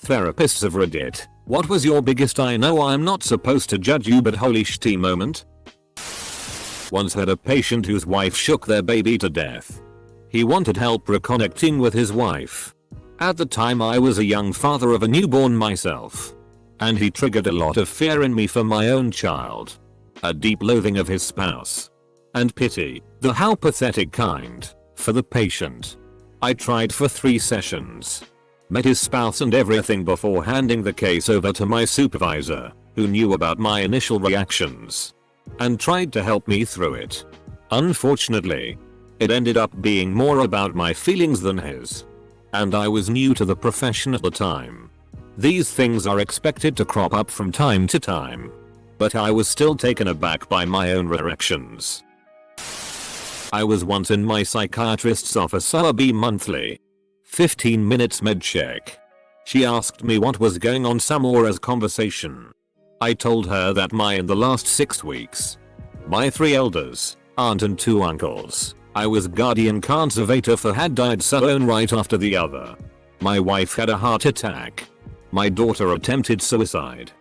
Therapists of Reddit, what was your biggest I know I'm not supposed to judge you but holy shit moment? Once had a patient whose wife shook their baby to death. He wanted help reconnecting with his wife. At the time I was a young father of a newborn myself. And he triggered a lot of fear in me for my own child. A deep loathing of his spouse. And pity, the how pathetic kind, for the patient. I tried for 3 sessions. Met his spouse and everything before handing the case over to my supervisor, who knew about my initial reactions. And tried to help me through it. Unfortunately, it ended up being more about my feelings than his. And I was new to the profession at the time. These things are expected to crop up from time to time. But I was still taken aback by my own reactions. I was once in my psychiatrist's office monthly. 15 minutes med check. She asked me what was going on some more as conversation. I told her that in the last 6 weeks. My 3 elders, aunt and 2 uncles, I was guardian conservator for had died one right after the other. My wife had a heart attack. My daughter attempted suicide.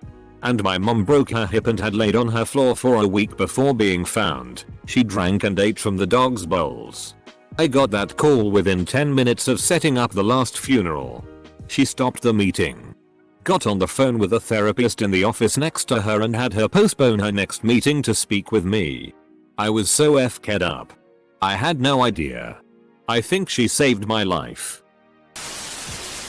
And my mom broke her hip and had laid on her floor for a week before being found. She drank and ate from the dog's bowls. I got that call within 10 minutes of setting up the last funeral. She stopped the meeting. Got on the phone with a therapist in the office next to her and had her postpone her next meeting to speak with me. I was so f'd up. I had no idea. I think she saved my life.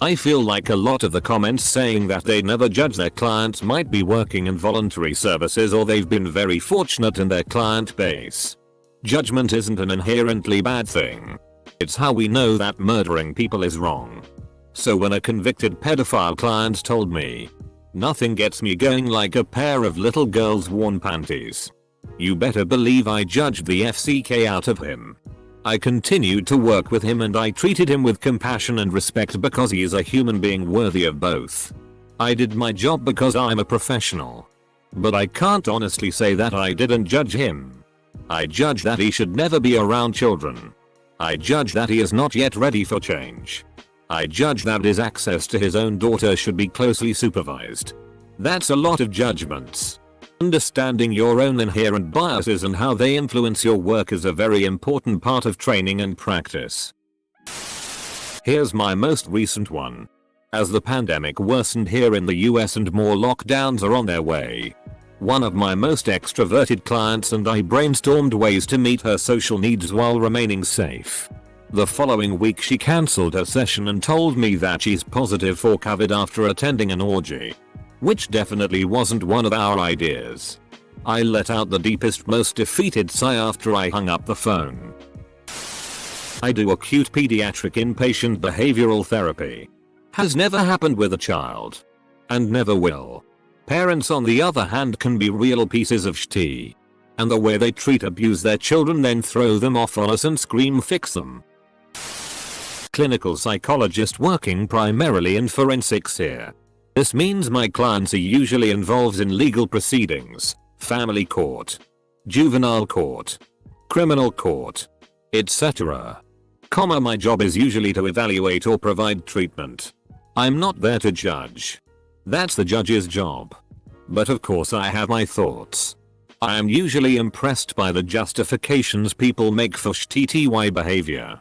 I feel like a lot of the comments saying that they never judge their clients might be working in voluntary services or they've been very fortunate in their client base. Judgment isn't an inherently bad thing. It's how we know that murdering people is wrong. So when a convicted pedophile client told me, nothing gets me going like a pair of little girls' worn panties. You better believe I judged the FCK out of him. I continued to work with him and I treated him with compassion and respect because he is a human being worthy of both. I did my job because I'm a professional. But I can't honestly say that I didn't judge him. I judge that he should never be around children. I judge that he is not yet ready for change. I judge that his access to his own daughter should be closely supervised. That's a lot of judgments. Understanding your own inherent biases and how they influence your work is a very important part of training and practice. Here's my most recent one. As the pandemic worsened here in the US and more lockdowns are on their way, one of my most extroverted clients and I brainstormed ways to meet her social needs while remaining safe. The following week she cancelled her session and told me that she's positive for COVID after attending an orgy. Which definitely wasn't one of our ideas. I let out the deepest, most defeated sigh after I hung up the phone. I do acute pediatric inpatient behavioral therapy. Has never happened with a child. And never will. Parents on the other hand can be real pieces of shit. And the way they abuse their children then throw them off on us and scream fix them. Clinical psychologist working primarily in forensics here. This means my clients are usually involved in legal proceedings, family court, juvenile court, criminal court, etc. My job is usually to evaluate or provide treatment. I'm not there to judge. That's the judge's job. But of course I have my thoughts. I am usually impressed by the justifications people make for shitty behavior.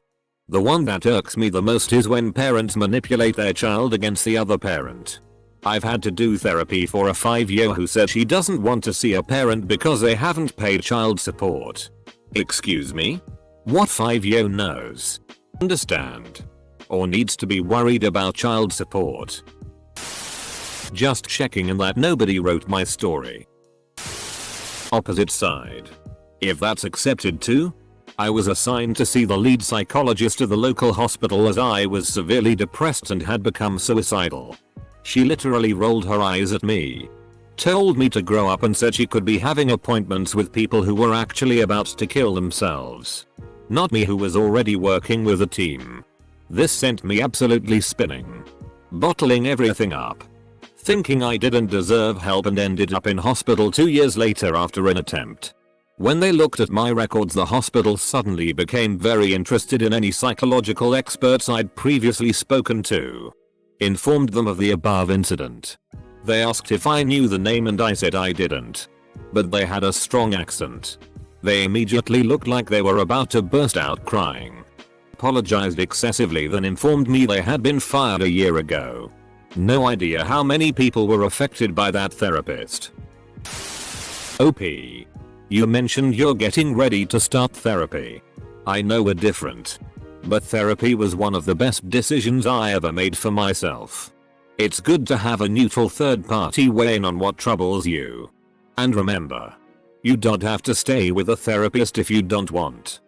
The one that irks me the most is when parents manipulate their child against the other parent. I've had to do therapy for a 5-year who said she doesn't want to see a parent because they haven't paid child support. Excuse me? What 5-year knows? Understand? Or needs to be worried about child support? Just checking in that nobody wrote my story. Opposite side. If that's accepted too? I was assigned to see the lead psychologist of the local hospital as I was severely depressed and had become suicidal. She literally rolled her eyes at me. Told me to grow up and said she could be having appointments with people who were actually about to kill themselves. Not me, who was already working with a team. This sent me absolutely spinning. Bottling everything up. Thinking I didn't deserve help and ended up in hospital 2 years later after an attempt. When they looked at my records, the hospital suddenly became very interested in any psychological experts I'd previously spoken to. Informed them of the above incident. They asked if I knew the name and I said I didn't. But they had a strong accent. They immediately looked like they were about to burst out crying. Apologized excessively, then informed me they had been fired a year ago. No idea how many people were affected by that therapist. OP. You mentioned you're getting ready to start therapy. I know we're different. But therapy was one of the best decisions I ever made for myself. It's good to have a neutral third party weigh in on what troubles you. And remember, you don't have to stay with a therapist if you don't want.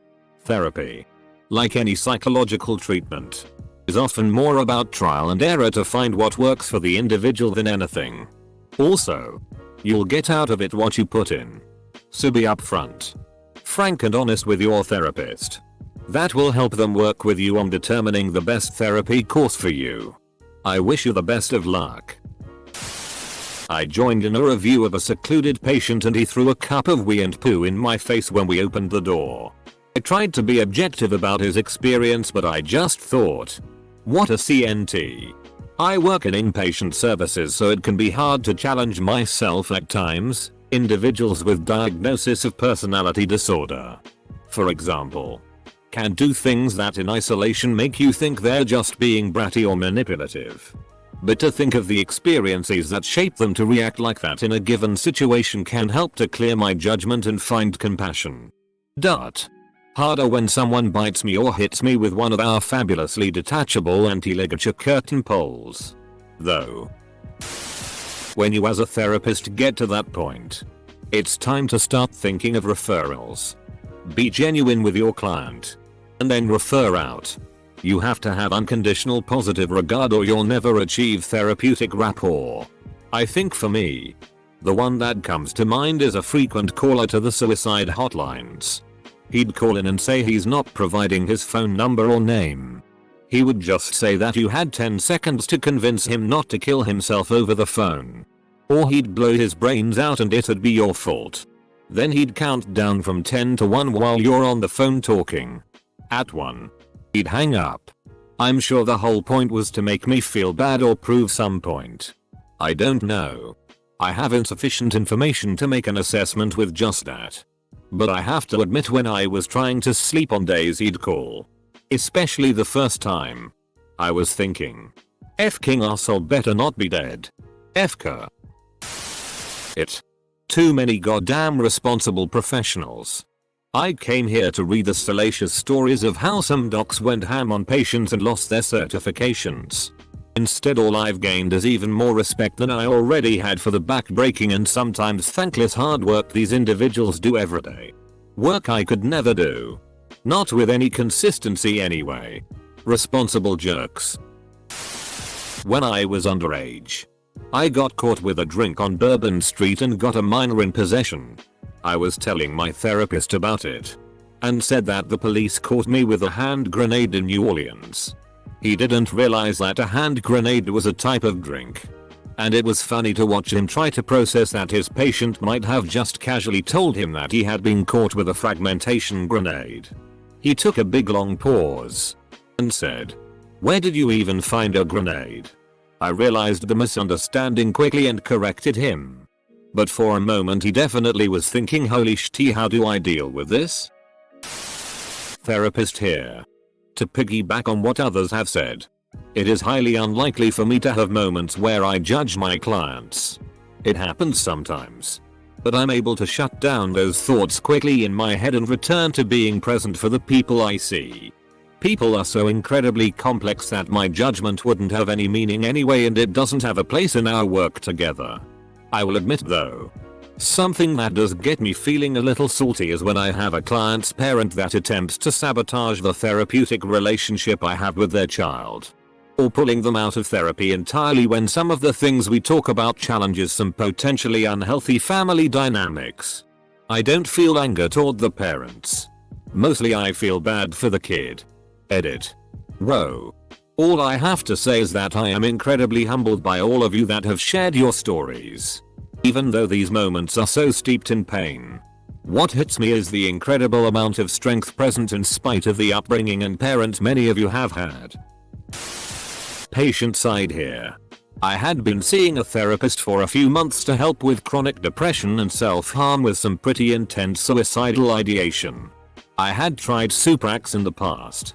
Therapy, like any psychological treatment, is often more about trial and error to find what works for the individual than anything. Also, you'll get out of it what you put in. So be upfront, frank and honest with your therapist. That will help them work with you on determining the best therapy course for you. I wish you the best of luck. I joined in a review of a secluded patient and he threw a cup of wee and poo in my face when we opened the door. I tried to be objective about his experience, but I just thought, what a CNT. I work in inpatient services, so it can be hard to challenge myself at times. Individuals with diagnosis of personality disorder, for example, can do things that in isolation make you think they're just being bratty or manipulative. But to think of the experiences that shape them to react like that in a given situation can help to clear my judgment and find compassion. Harder when someone bites me or hits me with one of our fabulously detachable anti-ligature curtain poles. Though, when you as a therapist get to that point, it's time to start thinking of referrals. Be genuine with your client. And then refer out. You have to have unconditional positive regard or you'll never achieve therapeutic rapport. I think for me, the one that comes to mind is a frequent caller to the suicide hotlines. He'd call in and say he's not providing his phone number or name. He would just say that you had 10 seconds to convince him not to kill himself over the phone. Or he'd blow his brains out and it'd be your fault. Then he'd count down from 10 to 1 while you're on the phone talking. At 1, he'd hang up. I'm sure the whole point was to make me feel bad or prove some point. I don't know. I have insufficient information to make an assessment with just that. But I have to admit, when I was trying to sleep on days he'd call, especially the first time, I was thinking, F king arsehole better not be dead. F-ker. It. Too many goddamn responsible professionals. I came here to read the salacious stories of how some docs went ham on patients and lost their certifications. Instead, all I've gained is even more respect than I already had for the back-breaking and sometimes thankless hard work these individuals do every day. Work I could never do. Not with any consistency anyway. Responsible jerks. When I was underage, I got caught with a drink on Bourbon Street and got a minor in possession. I was telling my therapist about it and said that the police caught me with a hand grenade in New Orleans. He didn't realize that a hand grenade was a type of drink. And it was funny to watch him try to process that his patient might have just casually told him that he had been caught with a fragmentation grenade. He took a big long pause and said, "Where did you even find a grenade?" I realized the misunderstanding quickly and corrected him. But for a moment he definitely was thinking, holy shit, how do I deal with this? Therapist here. To piggyback on what others have said, it is highly unlikely for me to have moments where I judge my clients. It happens sometimes, but I'm able to shut down those thoughts quickly in my head and return to being present for the people I see. People are so incredibly complex that my judgment wouldn't have any meaning anyway, and it doesn't have a place in our work together. I will admit though, something that does get me feeling a little salty is when I have a client's parent that attempts to sabotage the therapeutic relationship I have with their child. Or pulling them out of therapy entirely when some of the things we talk about challenges some potentially unhealthy family dynamics. I don't feel anger toward the parents. Mostly I feel bad for the kid. Edit. Whoa. All I have to say is that I am incredibly humbled by all of you that have shared your stories. Even though these moments are so steeped in pain. What hits me is the incredible amount of strength present in spite of the upbringing and parents many of you have had. patient side here. I had been seeing a therapist for a few months to help with chronic depression and self-harm with some pretty intense suicidal ideation. I had tried Suprax in the past.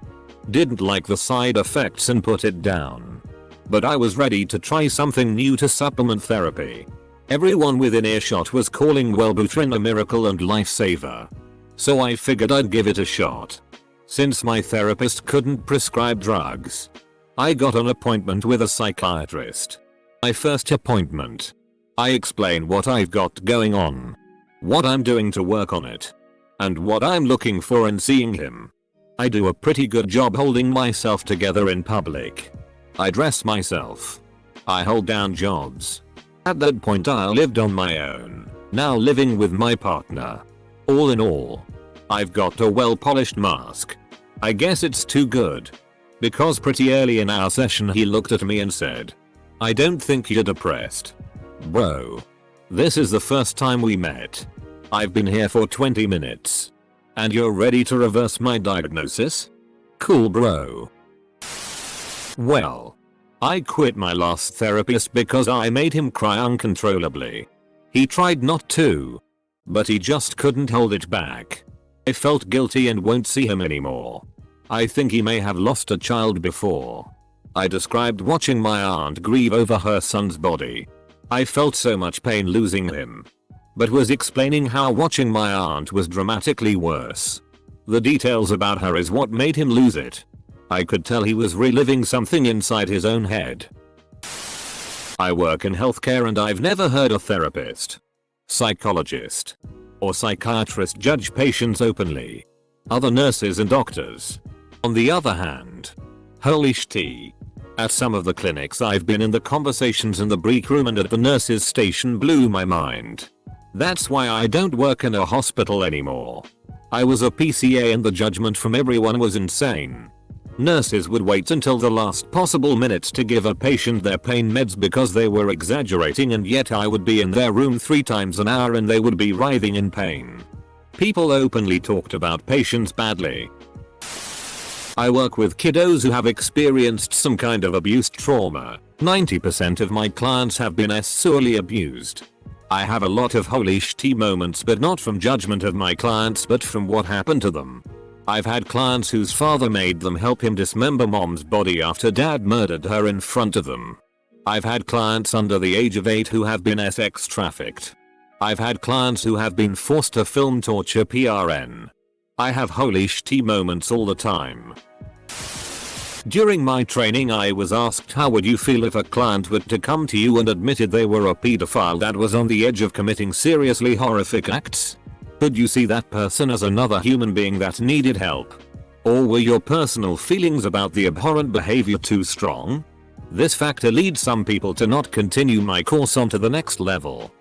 Didn't like the side effects and put it down. But I was ready to try something new to supplement therapy. Everyone within earshot was calling Wellbutrin a miracle and lifesaver. So I figured I'd give it a shot. Since my therapist couldn't prescribe drugs, I got an appointment with a psychiatrist. My first appointment. I explain what I've got going on, what I'm doing to work on it, and what I'm looking for in seeing him. I do a pretty good job holding myself together in public. I dress myself. I hold down jobs. At that point I lived on my own, now living with my partner. All in all, I've got a well-polished mask. I guess it's too good. Because pretty early in our session he looked at me and said, "I don't think you're depressed. Bro. This is the first time we met. I've been here for 20 minutes. And you're ready to reverse my diagnosis? Cool bro." Well, I quit my last therapist because I made him cry uncontrollably. He tried not to, but he just couldn't hold it back. I felt guilty and won't see him anymore. I think he may have lost a child before. I described watching my aunt grieve over her son's body. I felt so much pain losing him, but was explaining how watching my aunt was dramatically worse. The details about her is what made him lose it. I could tell he was reliving something inside his own head. I work in healthcare and I've never heard a therapist, psychologist, or psychiatrist judge patients openly. Other nurses and doctors, on the other hand, holy shit. At some of the clinics I've been in, the conversations in the break room and at the nurses station blew my mind. That's why I don't work in a hospital anymore. I was a PCA and the judgment from everyone was insane. Nurses would wait until the last possible minutes to give a patient their pain meds because they were exaggerating, and yet I would be in their room 3 times an hour and they would be writhing in pain. People openly talked about patients badly. I work with kiddos who have experienced some kind of abuse trauma. 90% of my clients have been sexually abused. I have a lot of holy shit moments, but not from judgment of my clients but from what happened to them. I've had clients whose father made them help him dismember mom's body after dad murdered her in front of them. I've had clients under the age of 8 who have been sex trafficked. I've had clients who have been forced to film torture PRN. I have holy shit moments all the time. During my training I was asked, how would you feel if a client were to come to you and admitted they were a pedophile that was on the edge of committing seriously horrific acts? Could you see that person as another human being that needed help? Or were your personal feelings about the abhorrent behavior too strong? This factor leads some people to not continue my course on to the next level.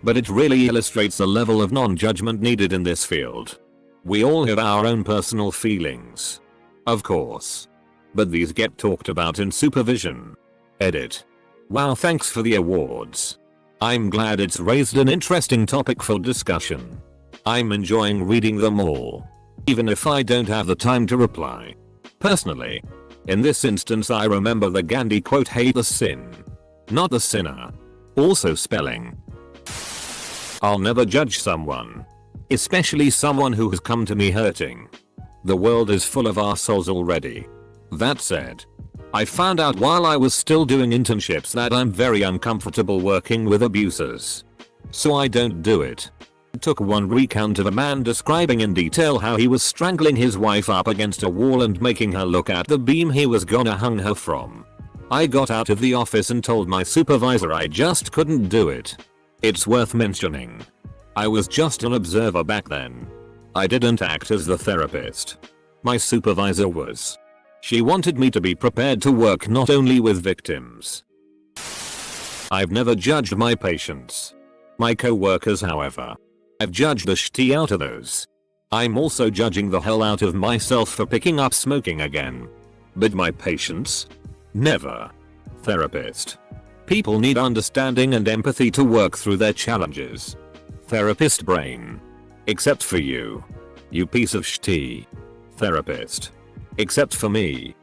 But it really illustrates the level of non-judgment needed in this field. We all have our own personal feelings, of course, but these get talked about in supervision. Edit. Wow, thanks for the awards. I'm glad it's raised an interesting topic for discussion. I'm enjoying reading them all, even if I don't have the time to reply. Personally, in this instance I remember the Gandhi quote, hate the sin, not the sinner. Also spelling. I'll never judge someone, especially someone who has come to me hurting. The world is full of assholes already. That said, I found out while I was still doing internships that I'm very uncomfortable working with abusers. So I don't do it. It took one recount of a man describing in detail how he was strangling his wife up against a wall and making her look at the beam he was gonna hang her from. I got out of the office and told my supervisor I just couldn't do it. It's worth mentioning, I was just an observer back then. I didn't act as the therapist. My supervisor was. She wanted me to be prepared to work not only with victims. I've never judged my patients. My co-workers, however. I've judged the shit out of those. I'm also judging the hell out of myself for picking up smoking again. But my patients? Never. Therapist. People need understanding and empathy to work through their challenges. Therapist brain. Except for you. You piece of shit. Therapist. Except for me.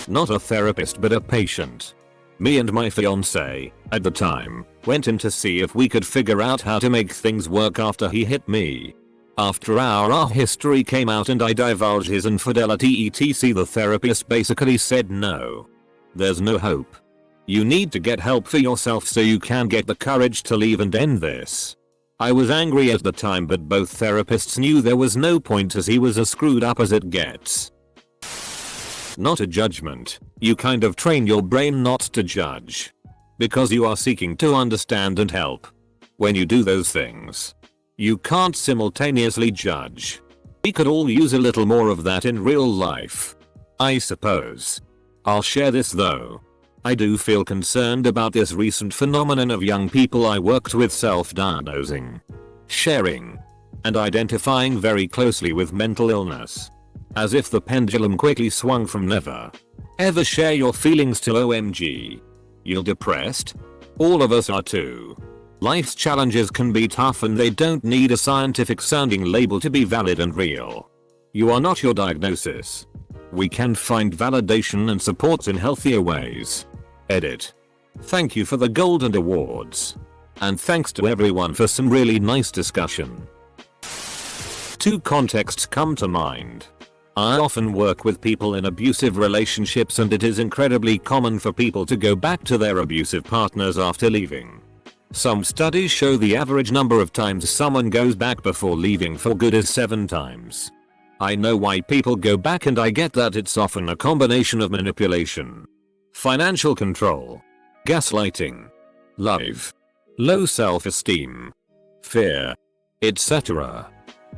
Not a therapist but a patient. Me and my fiance, at the time, went in to see if we could figure out how to make things work after he hit me. After our history came out and I divulged his infidelity etc, the therapist basically said no. There's no hope. You need to get help for yourself so you can get the courage to leave and end this. I was angry at the time but both therapists knew there was no point as he was as screwed up as it gets. Not a judgment, you kind of train your brain not to judge. Because you are seeking to understand and help. When you do those things, you can't simultaneously judge. We could all use a little more of that in real life, I suppose. I'll share this though. I do feel concerned about this recent phenomenon of young people I worked with self-diagnosing, sharing, and identifying very closely with mental illness. As if the pendulum quickly swung from never ever share your feelings to OMG. You're depressed? All of us are too. Life's challenges can be tough and they don't need a scientific sounding label to be valid and real. You are not your diagnosis. We can find validation and support in healthier ways. Edit. Thank you for the golden awards. And thanks to everyone for some really nice discussion. Two contexts come to mind. I often work with people in abusive relationships and it is incredibly common for people to go back to their abusive partners after leaving. Some studies show the average number of times someone goes back before leaving for good is 7 times. I know why people go back and I get that it's often a combination of manipulation, financial control, gaslighting, love, low self-esteem, fear, etc.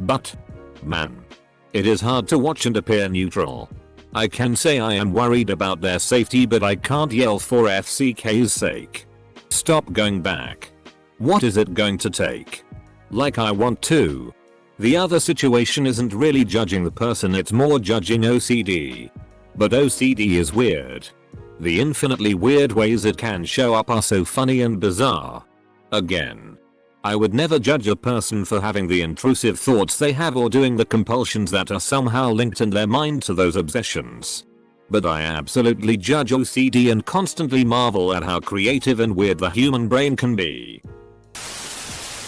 But, man, it is hard to watch and appear neutral. I can say I am worried about their safety but I can't yell for FCK's sake. Stop going back. What is it going to take? Like I want to. The other situation isn't really judging the person, it's more judging OCD. But OCD is weird. The infinitely weird ways it can show up are so funny and bizarre. Again, I would never judge a person for having the intrusive thoughts they have or doing the compulsions that are somehow linked in their mind to those obsessions. But I absolutely judge OCD and constantly marvel at how creative and weird the human brain can be.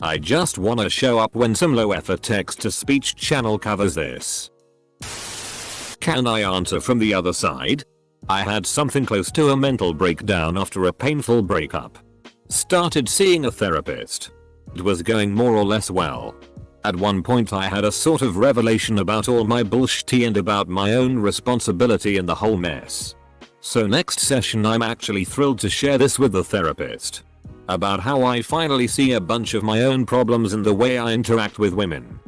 I just wanna show up when some low effort text to speech channel covers this. Can I answer from the other side? I had something close to a mental breakdown after a painful breakup. Started seeing a therapist. It was going more or less well. At one point I had a sort of revelation about all my bullshit and about my own responsibility in the whole mess. So next session I'm actually thrilled to share this with the therapist. About how I finally see a bunch of my own problems in the way I interact with women.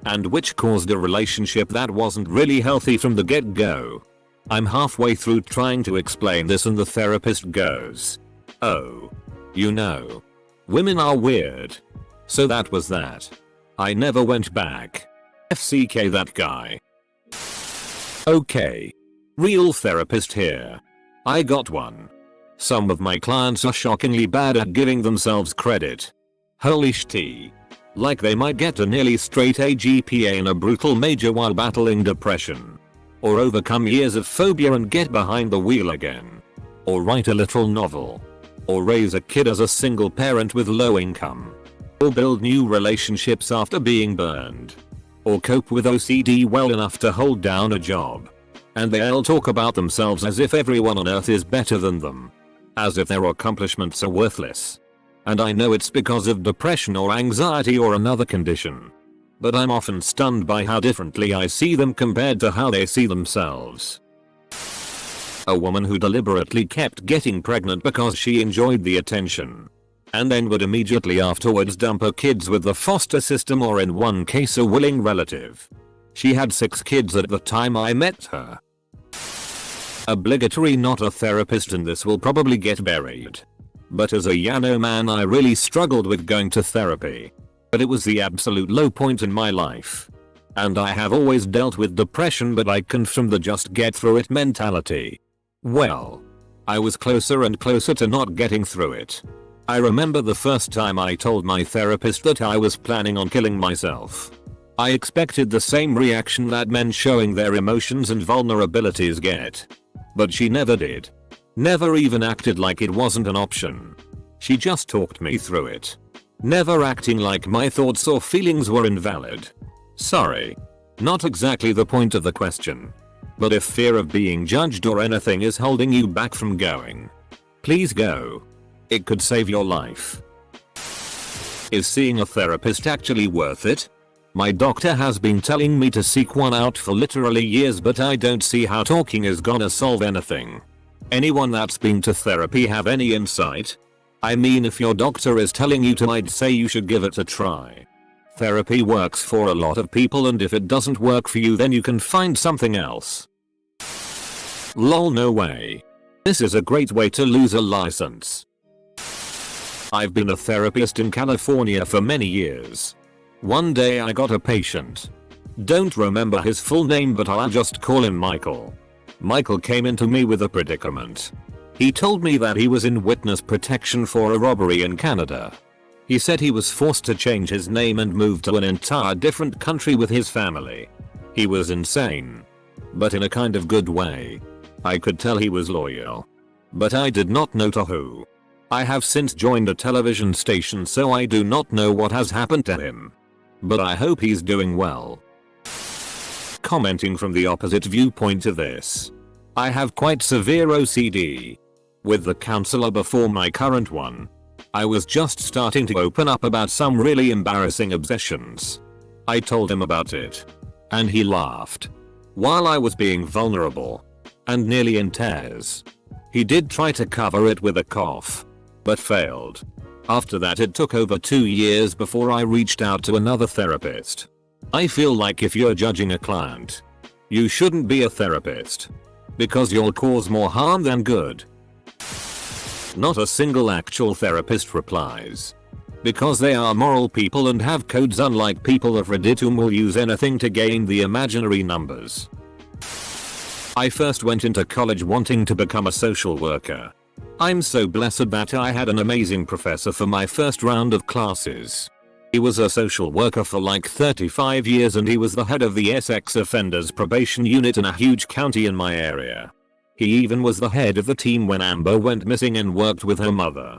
And which caused a relationship that wasn't really healthy from the get-go. I'm halfway through trying to explain this and the therapist goes, "Oh. You know. Women are weird." So that was that. I never went back. FCK that guy. Okay. Real therapist here. I got one. Some of my clients are shockingly bad at giving themselves credit. Holy shit. Like they might get a nearly straight A GPA in a brutal major while battling depression. Or overcome years of phobia and get behind the wheel again. Or write a little novel. Or raise a kid as a single parent with low income. Or build new relationships after being burned. Or cope with OCD well enough to hold down a job. And they'll talk about themselves as if everyone on earth is better than them. As if their accomplishments are worthless. And I know it's because of depression or anxiety or another condition. But I'm often stunned by how differently I see them compared to how they see themselves. A woman who deliberately kept getting pregnant because she enjoyed the attention. And then would immediately afterwards dump her kids with the foster system or in one case a willing relative. She had 6 kids at the time I met her. Obligatory, not a therapist, and this will probably get buried. But as a Yano man I really struggled with going to therapy. But it was the absolute low point in my life. And I have always dealt with depression but I can from the just get through it mentality. Well, I was closer and closer to not getting through it. I remember the first time I told my therapist that I was planning on killing myself. I expected the same reaction that men showing their emotions and vulnerabilities get. But she never did. Never even acted like it wasn't an option. She just talked me through it. Never acting like my thoughts or feelings were invalid. Sorry. Not exactly the point of the question. But if fear of being judged or anything is holding you back from going, please go. It could save your life. Is seeing a therapist actually worth it? My doctor has been telling me to seek one out for literally years, but I don't see how talking is gonna solve anything. Anyone that's been to therapy have any insight? I mean, if your doctor is telling you to, I'd say you should give it a try. Therapy works for a lot of people, and if it doesn't work for you, then you can find something else. Lol, no way. This is a great way to lose a license. I've been a therapist in California for many years. One day I got a patient. Don't remember his full name, but I'll just call him Michael. Michael came into me with a predicament. He told me that he was in witness protection for a robbery in Canada. He said he was forced to change his name and move to an entire different country with his family. He was insane. But in a kind of good way. I could tell he was loyal. But I did not know to who. I have since joined a television station, so I do not know what has happened to him. But I hope he's doing well. Commenting from the opposite viewpoint of this. I have quite severe OCD. With the counselor before my current one, I was just starting to open up about some really embarrassing obsessions. I told him about it. And he laughed. While I was being vulnerable. And nearly in tears. He did try to cover it with a cough. But failed. After that, it took over 2 years before I reached out to another therapist. I feel like if you're judging a client, you shouldn't be a therapist. Because you'll cause more harm than good. Not a single actual therapist replies. Because they are moral people and have codes, unlike people of Reddit who will use anything to gain the imaginary numbers. I first went into college wanting to become a social worker. I'm so blessed that I had an amazing professor for my first round of classes. He was a social worker for like 35 years, and he was the head of the sex offenders probation unit in a huge county in my area. He even was the head of the team when Amber went missing and worked with her mother.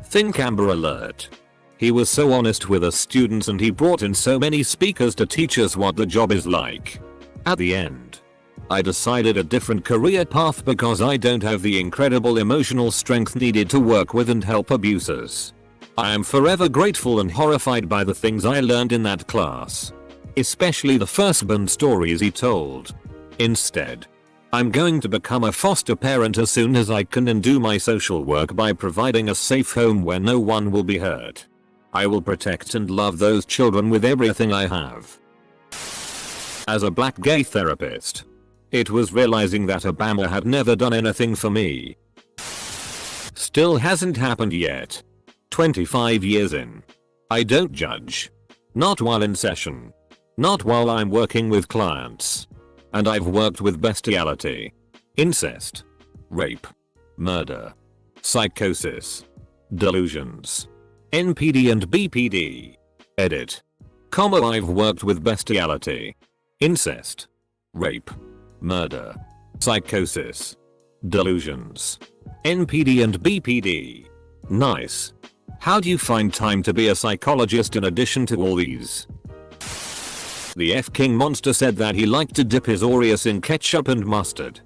Think Amber Alert. He was so honest with us students, and he brought in so many speakers to teach us what the job is like. At the end, I decided a different career path because I don't have the incredible emotional strength needed to work with and help abusers. I am forever grateful and horrified by the things I learned in that class. Especially the firstborn stories he told. Instead, I'm going to become a foster parent as soon as I can and do my social work by providing a safe home where no one will be hurt. I will protect and love those children with everything I have. As a black gay therapist, it was realizing that Obama had never done anything for me. Still hasn't happened yet. 25 years in. I don't judge. Not while in session. Not while I'm working with clients. And I've worked with bestiality, incest, rape, murder, psychosis, delusions, NPD and BPD. Edit. I've worked with bestiality, incest, rape, murder, psychosis, delusions, NPD and BPD. Nice. How do you find time to be a psychologist in addition to all these? The F-King monster said that he liked to dip his Oreos in ketchup and mustard.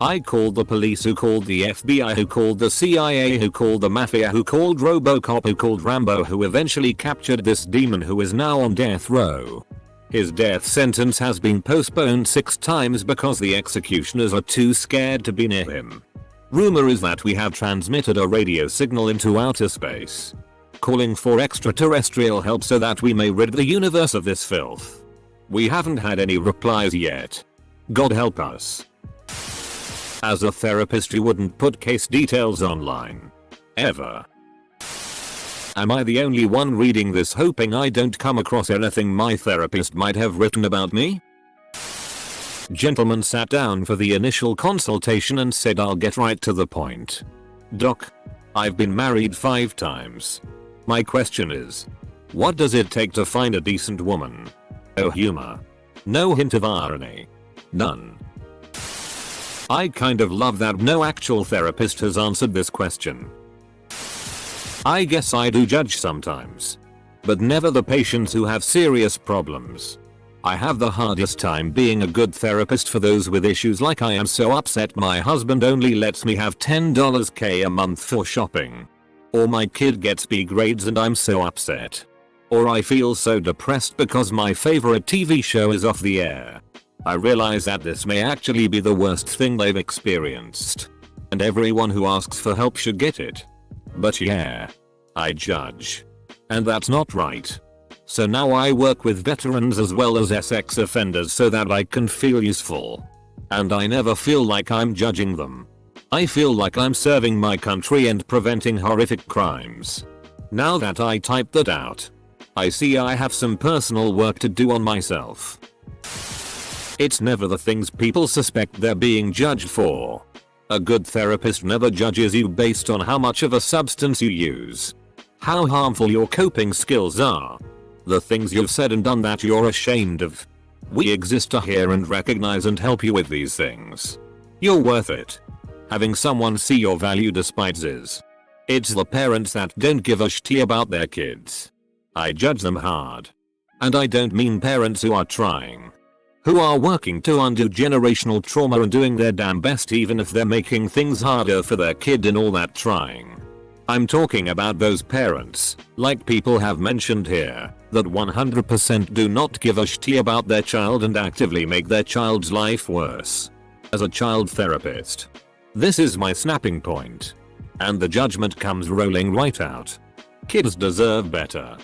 I called the police, who called the FBI, who called the CIA, who called the Mafia, who called RoboCop, who called Rambo, who eventually captured this demon who is now on death row. His death sentence has been postponed 6 times because the executioners are too scared to be near him. Rumor is that we have transmitted a radio signal into outer space, calling for extraterrestrial help so that we may rid the universe of this filth. We haven't had any replies yet. God help us. As a therapist, you wouldn't put case details online. Ever. Am I the only one reading this hoping I don't come across anything my therapist might have written about me? Gentleman sat down for the initial consultation and said, I'll get right to the point. Doc, I've been married 5 times. My question is, what does it take to find a decent woman? No humor. No hint of irony. None. I kind of love that no actual therapist has answered this question. I guess I do judge sometimes. But never the patients who have serious problems. I have the hardest time being a good therapist for those with issues like I am so upset my husband only lets me have $10k a month for shopping. Or my kid gets B grades and I'm so upset. Or I feel so depressed because my favorite TV show is off the air. I realize that this may actually be the worst thing they've experienced. And everyone who asks for help should get it. But yeah, I judge. And that's not right. So now I work with veterans as well as ex offenders so that I can feel useful. And I never feel like I'm judging them. I feel like I'm serving my country and preventing horrific crimes. Now that I typed that out, I see I have some personal work to do on myself. It's never the things people suspect they're being judged for. A good therapist never judges you based on how much of a substance you use, how harmful your coping skills are, the things you've said and done that you're ashamed of. We exist to hear and recognize and help you with these things. You're worth it. Having someone see your value despite this. It's the parents that don't give a shit about their kids. I judge them hard. And I don't mean parents who are trying. Who are working to undo generational trauma and doing their damn best even if they're making things harder for their kid and all that trying. I'm talking about those parents, like people have mentioned here, that 100% do not give a shit about their child and actively make their child's life worse. As a child therapist, this is my snapping point. And the judgment comes rolling right out. Kids deserve better.